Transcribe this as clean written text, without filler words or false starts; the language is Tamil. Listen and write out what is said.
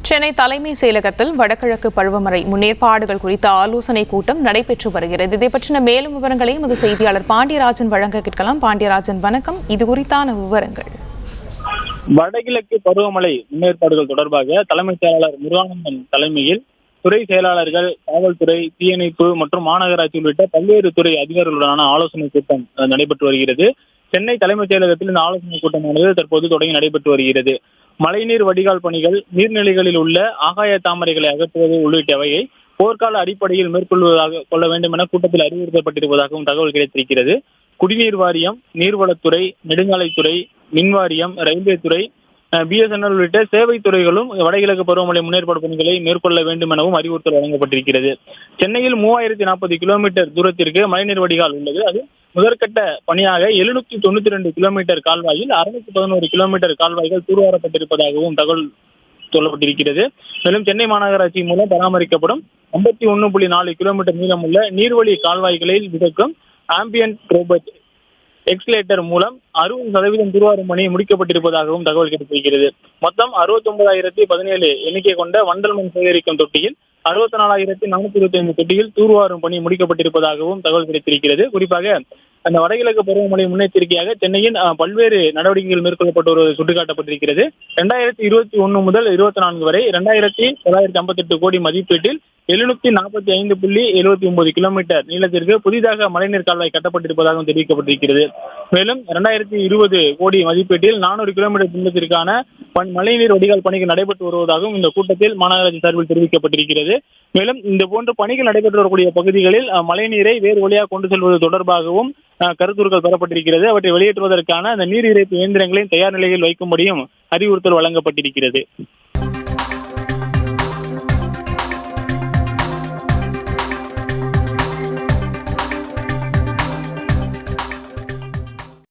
சென்னை தலைமை செயலகத்தில் வடகிழக்கு பருவமழை முன்னேற்பாடுகள் குறித்த ஆலோசனைக் கூட்டம் நடைபெற்று வருகிறது. இதை பற்றின மேலும் விவரங்களை எமது செய்தியாளர் பாண்டியராஜன் வழங்க கேட்கலாம். பாண்டியராஜன், வணக்கம். இது குறித்தான விவரங்கள். வடகிழக்கு பருவமழை முன்னேற்பாடுகள் தொடர்பாக தலைமைச் செயலாளர் முருகானந்தன் தலைமையில் துறை செயலாளர்கள், காவல்துறை, தீயணைப்பு மற்றும் மாநகராட்சி உள்ளிட்ட பல்வேறு துறை அதிகாரிகளுடனான ஆலோசனைக் கூட்டம் நடைபெற்று வருகிறது. சென்னை தலைமைச் செயலகத்தில் இந்த ஆலோசனைக் கூட்டமானது தற்போது தொடங்கி நடைபெற்று வருகிறது. மழைநீர் வடிகால் பணிகள், நீர்நிலைகளில் உள்ள ஆகாய தாமரைகளை அகற்றுவது உள்ளிட்டவையை போர்க்கால அடிப்படையில் கொள்ள வேண்டும் என கூட்டத்தில் அறிவுறுத்தப்பட்டிருப்பதாகவும் தகவல் கிடைத்திருக்கிறது. குடிநீர் வாரியம், நீர்வளத்துறை, நெடுஞ்சாலைத்துறை, மின்வாரியம், ரயில்வே துறை, BSNL உள்ளிட்ட சேவை துறைகளும் வடகிழக்கு பருவமழை முன்னேற்பாடு பணிகளை மேற்கொள்ள வேண்டும் எனவும் அறிவுறுத்தல் வழங்கப்பட்டிருக்கிறது. சென்னையில் 3040 கிலோமீட்டர் தூரத்திற்கு மழைநீர் வடிகால் உள்ளது. அது முதற்கட்ட பணியாக 792 கிலோமீட்டர் கால்வாயில் 611 கிலோமீட்டர் கால்வாய்கள் தூர்வாரப்பட்டிருப்பதாகவும் தகவல் சொல்லப்பட்டிருக்கிறது. மேலும் சென்னை மாநகராட்சி மூலம் பராமரிக்கப்படும் 51.4 கிலோமீட்டர் நீளமுள்ள நீர்வழி கால்வாய்களில் மிதக்கும் ஆம்பியன்ட் ரோபோட் எக்ஸ்லேட்டர் மூலம் 60% தூர்வாரும் பணி முடிக்கப்பட்டிருப்பதாகவும் தகவல் கிடைத்திருக்கிறது. மொத்தம் 69,017 எண்ணிக்கை கொண்ட வண்டல் மண் சேகரிக்கும் தொட்டியில் 64,425 தொட்டியில் தூர்வாரும் பணி முடிக்கப்பட்டிருப்பதாகவும் தகவல் கிடைத்திருக்கிறது. குறிப்பாக அந்த வடகிழக்கு பருவமழை முன்னெச்சரிக்கையாக சென்னையின் பல்வேறு நடவடிக்கைகள் மேற்கொள்ளப்பட்டு வருவது சுட்டிக்காட்டப்பட்டிருக்கிறது. 2021 முதல் 24 வரை 2,958 கோடி மதிப்பீட்டில் 745.79 கிலோமீட்டர் நீளத்திற்கு புதிதாக மழைநீர் கால்வாய் கட்டப்பட்டிருப்பதாகவும் தெரிவிக்கப்பட்டிருக்கிறது. மேலும் 2020 கோடி மதிப்பீட்டில் 400 கிலோமீட்டர் நீளத்திற்கான மழைநீர் வடிகால் பணிகள் நடைபெற்று வருவதாகவும் இந்த கூட்டத்தில் மாநகராட்சி சார்பில் தெரிவிக்கப்பட்டிருக்கிறது. மேலும் இந்த போன்ற பணிகள் நடைபெற்று வரக்கூடிய பகுதிகளில் மழைநீரை வேறு வழியாக கொண்டு செல்வது தொடர்பாகவும் கருத்துருக்கள் பெறப்பட்டிருக்கிறது. அவற்றை வெளியேற்றுவதற்கான அந்த நீர் இறைப்பு இயந்திரங்களையும் தயார் நிலையில் வைக்கும்படியும் அறிவுறுத்தல் வழங்கப்பட்டிருக்கிறது.